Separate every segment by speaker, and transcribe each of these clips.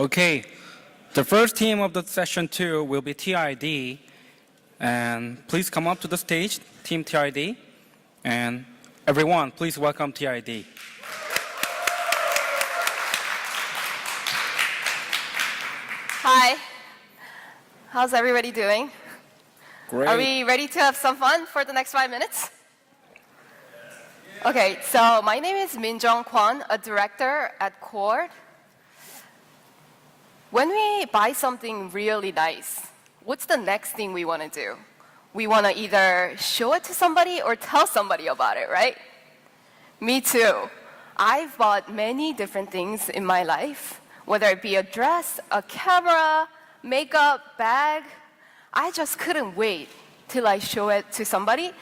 Speaker 1: Okay, the first team of the session 2 will be TID. And please come up to the stage, Team TID. And everyone, please welcome TID.
Speaker 2: Hi. How's everybody doing?
Speaker 1: Great.
Speaker 2: Are we ready to have some fun for the next 5 minutes? Okay, so my name is Minjung Kwon, a director at Cord. When we buy something really nice, what's the next thing we want to do? We want to either show it to somebody or tell somebody about it, right? Me too. I've bought many different things in my life, whether it be a dress, a camera, makeup, bag. I just couldn't wait till I show it to somebody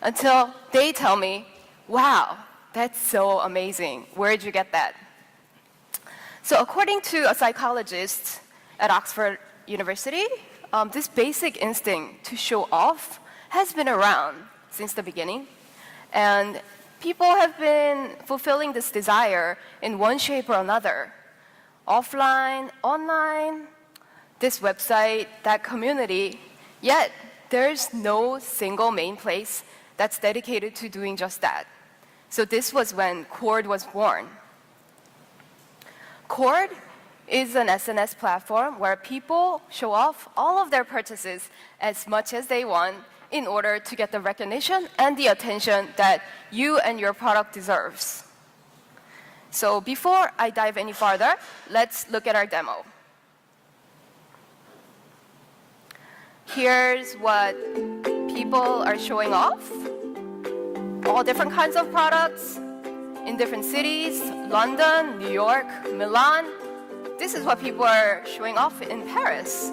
Speaker 2: until they tell me, wow, that's so amazing. Where'd you get that? So according to a psychologist at Oxford University, this basic instinct to show off has been around since the beginning. And people have been fulfilling this desire in one shape or another. Offline, online, this website, that community, yet there's no single main place that's dedicated to doing just that. So this was when Cord was born. Cord is an SNS platform where people show off all of their purchases as much as they want in order to get the recognition and the attention that you and your product deserves. So before I dive any farther, let's look at our demo. Here's what people are showing off. All different kinds of products in different cities, London, New York, Milan. This is what people are showing off in Paris.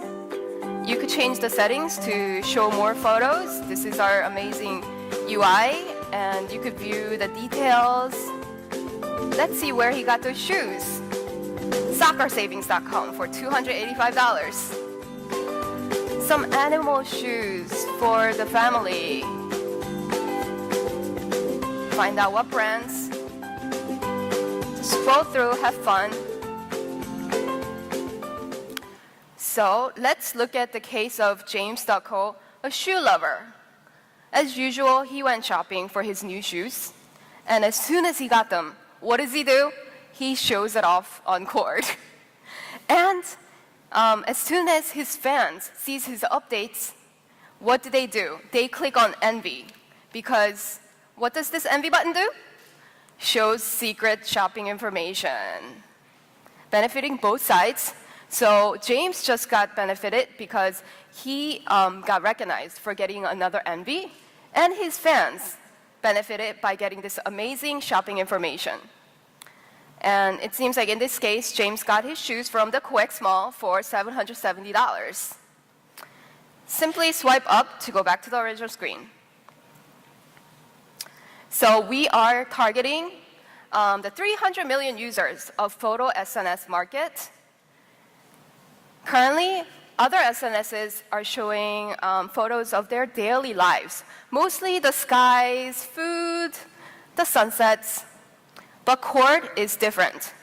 Speaker 2: You could change the settings to show more photos. This is our amazing UI, and you could view the details. Let's see where he got those shoes. Soccersavings.com for $285. Some animal shoes for the family. Find out what brands. Scroll through, have fun. So let's look at the case of James Ducko, a shoe lover. As usual, he went shopping for his new shoes. And as soon as he got them, what does he do? He shows it off on Cord. And as soon as his fans sees his updates, what do? They click on envy. Because what does this envy button do? Shows secret shopping information, benefiting both sides. So James just got benefited because he got recognized for getting another envy, and his fans benefited by getting this amazing shopping information. And it seems like in this case, James got his shoes from the COEX Mall for $770. Simply swipe up to go back to the original screen. So we are targeting the 300 million users of photo SNS market. Currently, other SNSs are showing photos of their daily lives, mostly the skies, food, the sunsets. But Cord is different.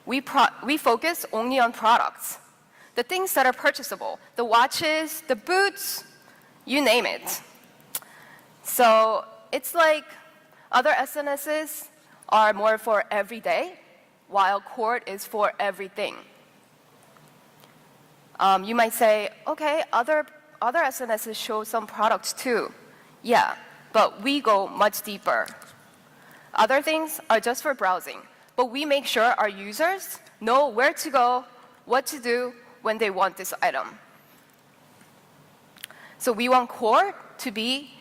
Speaker 2: We focus only on products, the things that are purchasable, the watches, the boots, you name it. So it's like other SNSs are more for every day, while Cord is for everything. You might say, okay, other SNSs show some products too. Yeah, but we go much deeper. Other things are just for browsing, but we make sure our users know where to go, what to do when they want this item. So we want Cord to be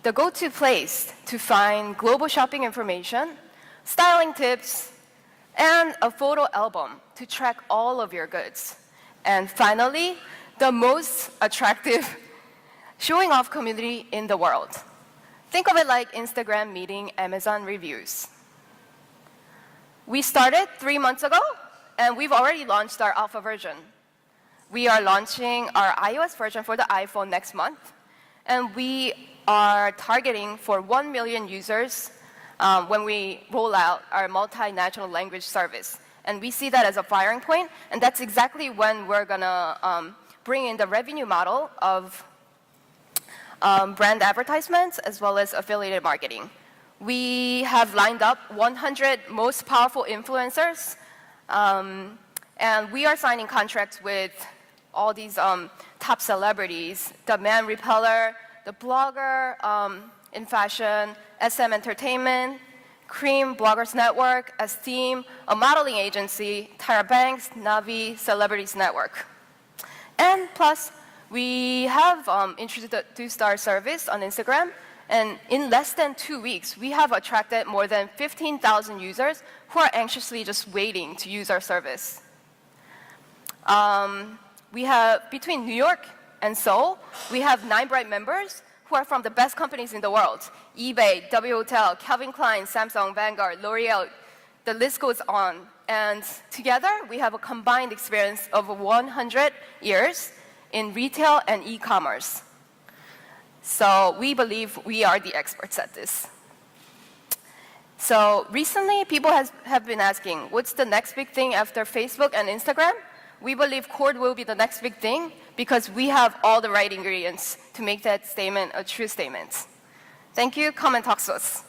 Speaker 2: the go-to place to find global shopping information, styling tips, and a photo album to track all of your goods. And finally, the most attractive showing off community in the world. Think of it like Instagram meeting Amazon reviews. We started 3 months ago, and we've already launched our alpha version. We are launching our iOS version for the iPhone next month, and we are targeting for 1 million users when we roll out our multinational language service. And we see that as a firing point, and that's exactly when we're gonna bring in the revenue model of brand advertisements as well as affiliated marketing. We have lined up 100 most powerful influencers, and we are signing contracts with all these top celebrities, the Man Repeller, the blogger in fashion, SM Entertainment, Cream Bloggers Network, Esteem, a modeling agency, Tyra Banks, Navi, Celebrities Network. And plus, we have introduced our service on Instagram, and in less than 2 weeks, we have attracted more than 15,000 users who are anxiously just waiting to use our service. We have, between New York and Seoul, we have 9 Bright members who are from the best companies in the world: eBay, W Hotel, Calvin Klein, Samsung, Vanguard, L'Oreal, the list goes on. And together, we have a combined experience of 100 years in retail and e-commerce. So we believe we are the experts at this. So recently, people have been asking, what's the next big thing after Facebook and Instagram? We believe Cord will be the next big thing because we have all the right ingredients to make that statement a true statement. Thank you. Come and talk to us.